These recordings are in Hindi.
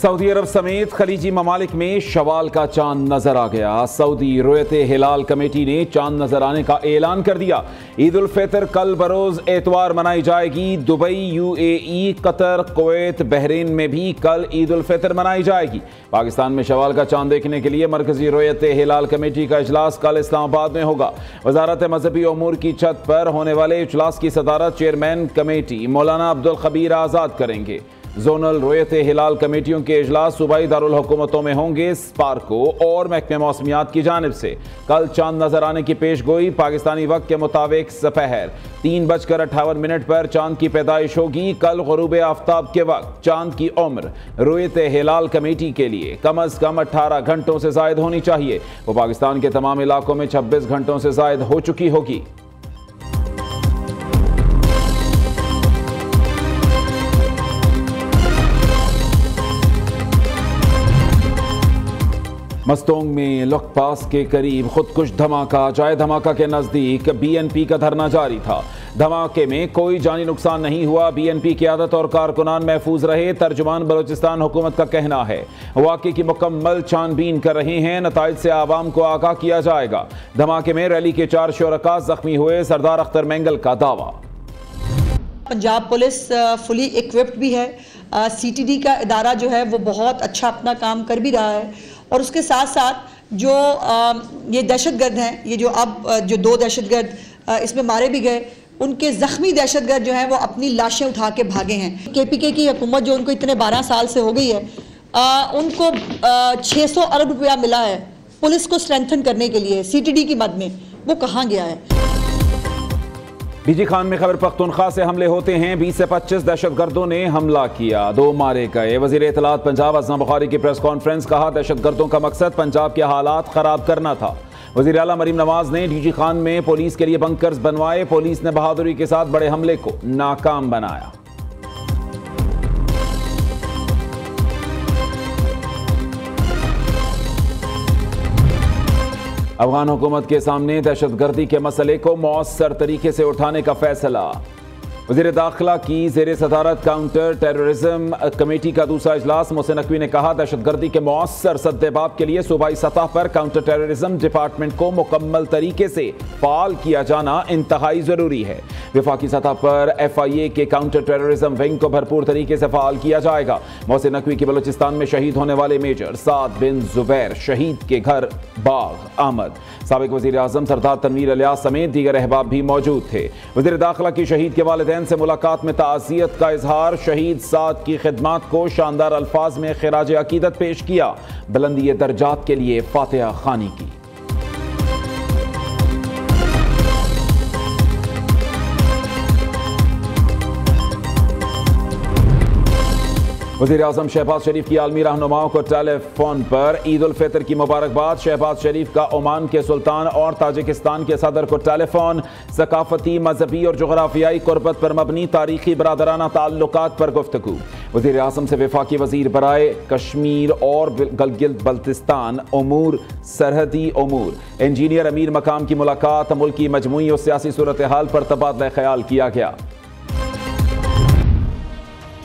सऊदी अरब समेत खलीजी ममालिक में शवाल का चांद नजर आ गया। सऊदी रुयते हिलाल कमेटी ने चांद नजर आने का ऐलान कर दिया। ईद उल फितर कल बरोज एतवार मनाई जाएगी। Dubai, UAE, Qatar, Kuwait, Bahrain में भी कल ईद उल फितर मनाई जाएगी। पाकिस्तान में शवाल का चांद देखने के लिए मरकजी रुयते हिलाल कमेटी का इजलास कल इस्लामाबाद में होगा। वजारत मजहबी उमूर की छत पर होने वाले इजलास की सदारत चेयरमैन कमेटी मौलाना अब्दुल खबीर आज़ाद करेंगे। जोनल रुयते हिलाल कमेटियों के इजलास सूबाई दारुल हुकूमतों में होंगे। स्पार्को और महकमे मौसमियात की जानिब से कल चांद नजर आने की पेश गोई। पाकिस्तानी वक्त के मुताबिक सपहर 3:58 पर चांद की पैदाइश होगी। कल गुरूब आफ्ताब के वक्त चांद की उम्र रुयते हिलाल कमेटी के लिए कम अज कम 18 घंटों से जायद होनी चाहिए। वो पाकिस्तान के तमाम इलाकों में 26 घंटों से जायद हो चुकी होगी। मस्तोंग में लखपास के करीब खुदकुश धमाका। जाए धमाका के नजदीक बीएनपी का धरना जारी था। धमाके में कोई जानी नुकसान नहीं हुआ। बीएनपी क़यादत और कारकुनान महफूज रहे। तर्जुमान बलोचिस्तान हुकूमत का कहना है वाक़े की मुकम्मल छानबीन कर रहे हैं। नताइज से आवाम को आगाह किया जाएगा। धमाके में रैली के 4 शुरका जख्मी हुए। सरदार अख्तर मेंगल का दावा। पंजाब पुलिस फुली इक्विप्ड भी है। सीटीडी का इदारा जो है वो बहुत अच्छा अपना काम कर भी रहा है। और उसके साथ साथ जो ये दहशतगर्द हैं, ये जो 2 दहशतगर्द इसमें मारे भी गए, उनके ज़ख्मी दहशतगर्द जो हैं वो अपनी लाशें उठा के भागे हैं। केपीके की हुकूमत जो उनको इतने 12 साल से हो गई है, उनको 600 अरब रुपया मिला है पुलिस को स्ट्रेंथन करने के लिए। सीटीडी की मद में वो कहाँ गया है? डीजी खान में खैबर पख्तूनख्वा से हमले होते हैं। 20 से 25 दहशतगर्दों ने हमला किया, 2 मारे गए। वजीर इत्तलात पंजाब अज़मा बुखारी की प्रेस कॉन्फ्रेंस। कहा दहशतगर्दों का मकसद पंजाब के हालात खराब करना था। वजीर आला मरीम नवाज ने डीजी खान में पुलिस के लिए बंकर्स बनवाए। पुलिस ने बहादुरी के साथ बड़े हमले को नाकाम बनाया। अफगान हुकूमत के सामने दहशतगर्दी के मसले को मौसर तरीके से उठाने का फैसला। वज़ीर दाखिला की ज़ेर सदारत काउंटर टेररिज्म कमेटी का दूसरा इजलास। मोहसिन नकवी ने कहा दहशतगर्दी के मौसर सद्देबाब के लिए सूबाई सतह पर काउंटर टेररिज्म डिपार्टमेंट को मुकम्मल तरीके से फाल किया जाना इंतहाई ज़रूरी है। वफाकी सतह पर FIA के काउंटर टेररिज्म विंग को भरपूर तरीके से फाल किया जाएगा। मोहसिन नकवी की बलोचिस्तान में शहीद होने वाले मेजर साद बिन जुबैर शहीद के घर बाग आमद। साबिक वज़ीर आज़म सरदार तनवीर इलियास समेत दीगर अहबाब भी मौजूद थे। वज़ीर दाखिला की शहीद के वालिदैन से मुलाकात में ताज़ियत का इजहार। शहीद साद की खिदमात को शानदार अल्फाज में खिराज अकीदत पेश किया। बुलंदी दर्जात के लिए फातिहा खानी की। वज़ीर आज़म शहबाज शरीफ की आलमी रहनुमाओं को टेलीफोन पर ईद उल फितर की मुबारकबाद। शहबाज शरीफ का ओमान के सुल्तान और ताजिकिस्तान के सदर को टेलीफोन। सकाफती, मजहबी और जोग्राफियाई कुर्बत पर मबनी तारीखी बरादराना ताल्लुकात पर गुफ्तगू। वज़ीर आज़म से वफाकी वज़ीर बराए कश्मीर और गिलगित बल्तिस्तान उमूर, सरहदी उमूर, इंजीनियर अमीर मकाम की मुलाकात। मुल्की मजमूई और सियासी सूरत हाल पर तबादला ख्याल किया गया।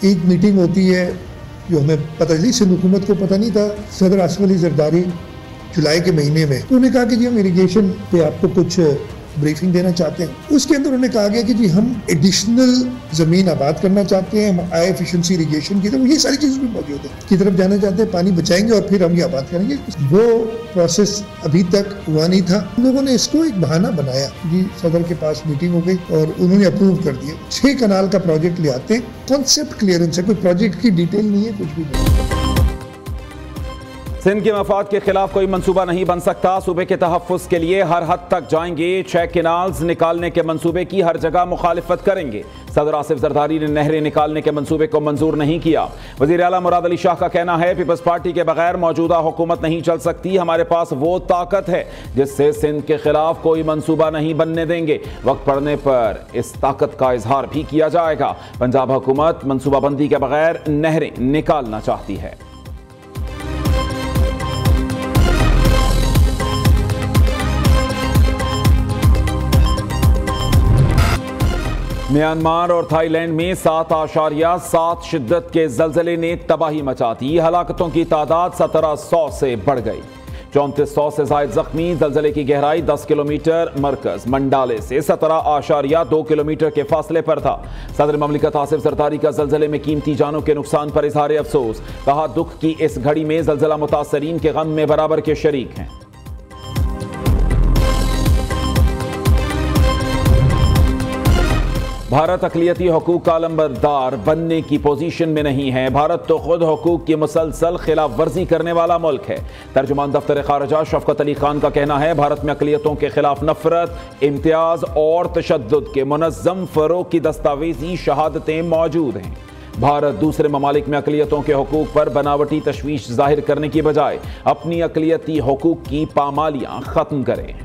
एक मीटिंग होती है जो हमें पता चली, सिंध हुकूमत को पता नहीं था। सदर आसिफ अली जरदारी जुलाई के महीने में उन्होंने कहा कि जी हम इरिगेशन पे आपको कुछ ब्रीफिंग देना चाहते हैं। उसके अंदर उन्होंने कहा गया कि जी हम एडिशनल ज़मीन आबाद करना चाहते हैं, हम हाई एफिशिएंसी इरिगेशन की तरफ, ये सारी चीज़ें भी मौजूद है की तरफ जाना चाहते हैं। पानी बचाएंगे और फिर हम ये आबाद करेंगे। वो प्रोसेस अभी तक हुआ नहीं था। उन लोगों ने इसको एक बहाना बनाया जी सदर के पास मीटिंग हो गई और उन्होंने अप्रूव कर दिया। 6 कनाल का प्रोजेक्ट ले आते हैं। कॉन्सेप्ट क्लियरेंस है, कोई प्रोजेक्ट की डिटेल नहीं है, कुछ भी नहीं। सिंध के मफाद के खिलाफ कोई मंसूबा नहीं बन सकता। सूबे के तहफ़्फ़ुज़ के लिए हर हद तक जाएंगे। 6 केनाल्स निकालने के मंसूबे की हर जगह मुखालिफत करेंगे। सदर आसिफ जरदारी ने नहरें निकालने के मंसूबे को मंजूर नहीं किया। वज़ीर आला मुराद अली शाह का कहना है पीपल्स पार्टी के बगैर मौजूदा हुकूमत नहीं चल सकती। हमारे पास वो ताकत है जिससे सिंध के खिलाफ कोई मंसूबा नहीं बनने देंगे। वक्त पड़ने पर इस ताकत का इजहार भी किया जाएगा। पंजाब हुकूमत मंसूबाबंदी के बगैर नहरें निकालना चाहती है। म्यांमार और थाईलैंड में 7.7 शिद्दत के जलजले ने तबाही मचा दी। हलाकतों की तादाद 1700 से बढ़ गई। 3400 से ज्यादा जख्मी। जलजले की गहराई 10 किलोमीटर। मरकज मंडाले से 17.2 किलोमीटर के फासले पर था। सदर ममलिकत आसिफ जरदारी का जलजले में कीमती जानों के नुकसान पर इजहार अफसोस। कहा, दुख की इस घड़ी में जलजला मुतासरीन के गम में बराबर के शरीक हैं। भारत अक़लियती हुकूक का अलंबरदार बनने की पोजीशन में नहीं है। भारत तो खुद हुकूक की मुसलसल खिलाफ वर्जी करने वाला मुल्क है। तर्जुमान दफ्तर खारजा शफकत अली खान का कहना है, भारत में अक़लियतों के खिलाफ नफरत, इम्तियाज और तशद्दुद के मुनज़्ज़म फ़रोग़ की दस्तावेजी शहादतें मौजूद हैं। भारत दूसरे ममालिक में अक़लियतों के हुकूक पर बनावटी तशवीश जाहिर करने की बजाय अपनी अक़लियती हुकूक की पामालियाँ ख़त्म करे।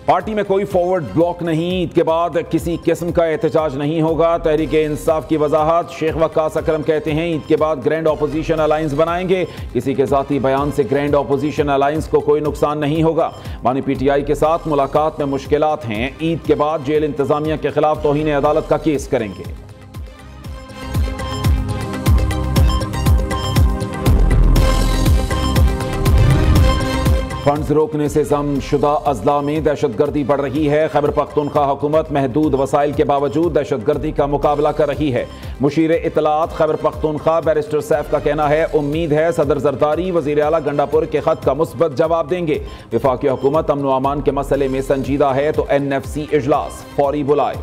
पार्टी में कोई फॉरवर्ड ब्लॉक नहीं। ईद के बाद किसी किस्म का एहतजाज नहीं होगा। तहरीक इंसाफ की वजाहत। शेख वक्कास अकरम कहते हैं, ईद के बाद ग्रैंड ऑपोजिशन अलायंस बनाएंगे। किसी के जाती बयान से ग्रैंड ऑपोजिशन अलायंस को कोई नुकसान नहीं होगा। मानी पीटीआई के साथ मुलाकात में मुश्किलात हैं। ईद के बाद जेल इंतजामिया के खिलाफ तौहीन अदालत का केस करेंगे। फंड्स रोकने से जमशुदा अजला में दहशतगर्दी बढ़ रही है। खैबर पख्तूनख्वा हुकूमत महदूद वसाइल के बावजूद दहशतगर्दी का मुकाबला कर रही है। मुशीर इत्तलात खैबर पख्तूनख्वा बैरिस्टर सैफ का कहना है, उम्मीद है सदर जरदारी वज़ीर आला गंडापुर के खत का मुस्बत जवाब देंगे। वफाकी हुकूमत अमन व अमान के मसले में संजीदा है तो NFC इजलास फौरी बुलाए।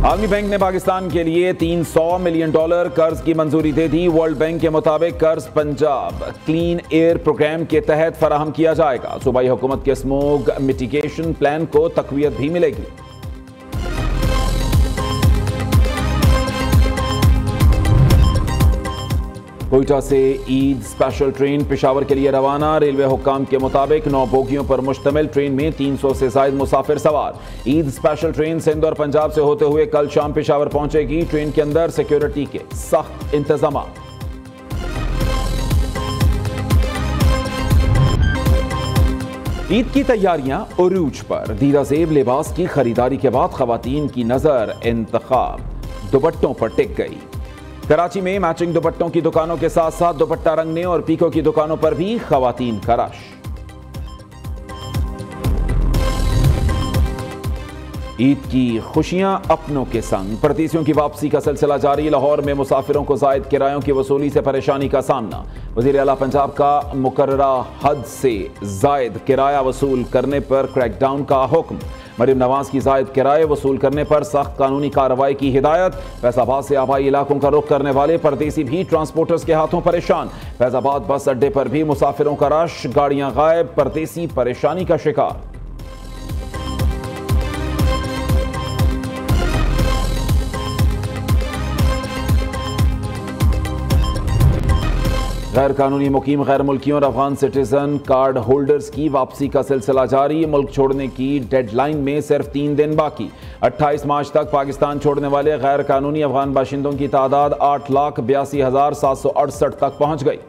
आलमी बैंक ने पाकिस्तान के लिए $300 मिलियन कर्ज की मंजूरी दे दी। वर्ल्ड बैंक के मुताबिक कर्ज पंजाब क्लीन एयर प्रोग्राम के तहत फराहम किया जाएगा। सूबाई हुकूमत के स्मोग मिटिगेशन प्लान को तकवीत भी मिलेगी। कोयटा से ईद स्पेशल ट्रेन पेशावर के लिए रवाना। रेलवे हुक्काम के मुताबिक 9 बोगियों पर मुश्तमिल ट्रेन में 300 से ज्यादा मुसाफिर सवार। ईद स्पेशल ट्रेन सिंध और पंजाब से होते हुए कल शाम पेशावर पहुंचेगी। ट्रेन के अंदर सिक्योरिटी के सख्त इंतजाम। ईद की तैयारियां उरूज पर। दीदा ज़ेब लिबास की खरीदारी के बाद खवातीन की नजर इंतखाब दुपट्टों पर टिक गई। कराची में मैचिंग दुपट्टों की दुकानों के साथ साथ दुपट्टा रंगने और पीको की दुकानों पर भी खवातीन का रश। ईद की खुशियां अपनों के संग। परदेसियों की वापसी का सिलसिला जारी। लाहौर में मुसाफिरों को जायद किरायों की वसूली से परेशानी का सामना। वज़ीर आला पंजाब का मुकर्ररा हद से जायद किराया वसूल करने पर क्रैकडाउन का हुक्म। मरीम नवाज की जायद किराए वसूल करने पर सख्त कानूनी कार्रवाई की हिदायत। फैजाबाद से आबाई इलाकों का रुख करने वाले परदेसी भी ट्रांसपोर्टर्स के हाथों परेशान। फैजाबाद बस अड्डे पर भी मुसाफिरों का रश। गाड़ियां गायब, परदेसी परेशानी का शिकार। गैर कानूनी मुकीम गैर मुल्कियों और अफगान सिटीजन कार्ड होल्डर्स की वापसी का सिलसिला जारी। मुल्क छोड़ने की डेडलाइन में सिर्फ 3 दिन बाकी। 28 मार्च तक पाकिस्तान छोड़ने वाले गैर कानूनी अफगान बाशिंदों की तादाद 8,82,768 तक पहुंच गई।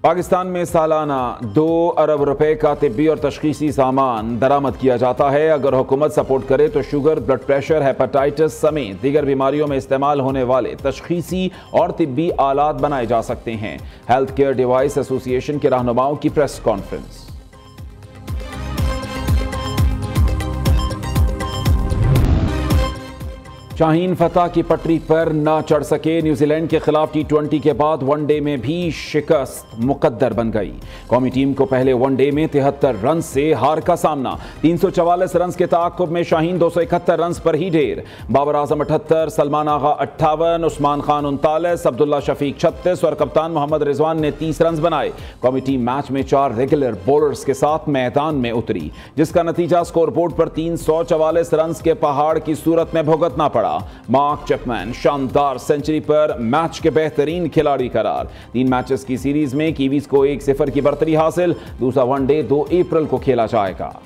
पाकिस्तान में सालाना 2 अरब रुपए का तिब्बी और तशखीसी सामान दरामद किया जाता है। अगर हुकूमत सपोर्ट करे तो शुगर, ब्लड प्रेशर, हेपेटाइटिस समेत दीगर बीमारियों में इस्तेमाल होने वाले तशखीसी और तिब्बी आलात बनाए जा सकते हैं। हेल्थ केयर डिवाइस एसोसिएशन के रहनुमाओं की प्रेस कॉन्फ्रेंस। शाहीन फतह की पटरी पर ना चढ़ सके। न्यूजीलैंड के खिलाफ T20 के बाद वनडे में भी शिकस्त मुकद्दर बन गई। कौमी टीम को पहले वनडे में 73 रन से हार का सामना। 344 रन के ताक़ुब में शाहीन 271 रन पर ही ढेर। बाबर आजम 78, सलमान आगा 58, उस्मान खान 39, अब्दुल्ला शफीक 36 और कप्तान मोहम्मद रिजवान ने 30 रन बनाए। कौमी टीम मैच में 4 रेगुलर बॉलर्स के साथ मैदान में उतरी, जिसका नतीजा स्कोरबोर्ड पर 344 रन के पहाड़ की सूरत में भुगतना पड़ा। मार्क चैपमैन शानदार सेंचुरी पर मैच के बेहतरीन खिलाड़ी करार। 3 मैचेस की सीरीज में कीवीज को 1-0 की बढ़तरी हासिल। दूसरा वनडे 2 अप्रैल को खेला जाएगा।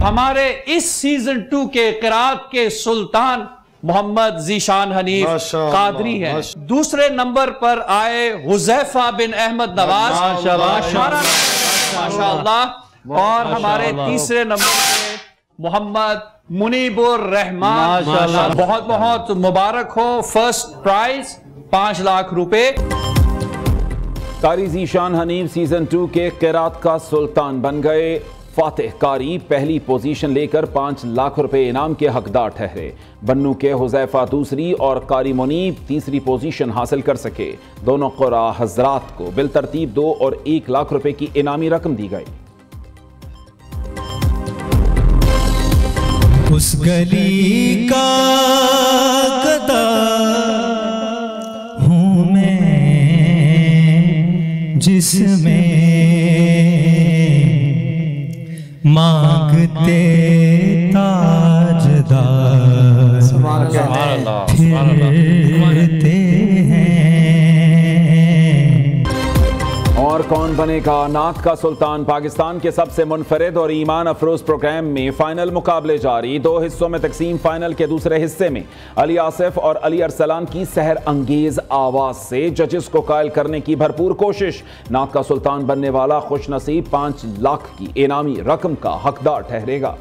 हमारे इस सीजन 2 के क़िरात के सुल्तान मोहम्मद ज़ीशान हनीफ कादरी हैं। दूसरे नंबर पर आए हुज़ैफा बिन अहमद नवाज माशाअल्लाह। और हमारे तीसरे नंबर पे मोहम्मद मुनीबुर रहमान माशाअल्लाह। बहुत बहुत मुबारक हो, फर्स्ट प्राइज 5 लाख रुपए। कारी ज़ीशान हनीफ सीजन 2 के क़िरात का सुल्तान बन गए। फातिह कारी पहली पोजीशन लेकर 5 लाख रुपए इनाम के हकदार ठहरे। बन्नू के हुज़ैफा दूसरी और कारी मुनीब तीसरी पोजीशन हासिल कर सके। दोनों क़ुरा हजरात को बिलतरतीब 2 और 1 लाख रुपए की इनामी रकम दी गई। उस गली का गदा हूँ मैं जिसमें मांगते ताजदार फिरते हैं। और कौन बनेगा नात का सुल्तान? पाकिस्तान के सबसे मुनफरिद और ईमान अफरोज प्रोग्राम में फाइनल मुकाबले जारी। 2 हिस्सों में तकसीम। फाइनल के दूसरे हिस्से में अली आसिफ और अली अरसलान की सहर अंगेज आवाज से जजेस को कायल करने की भरपूर कोशिश। नात का सुल्तान बनने वाला खुश नसीब 5 लाख की इनामी रकम का हकदार ठहरेगा।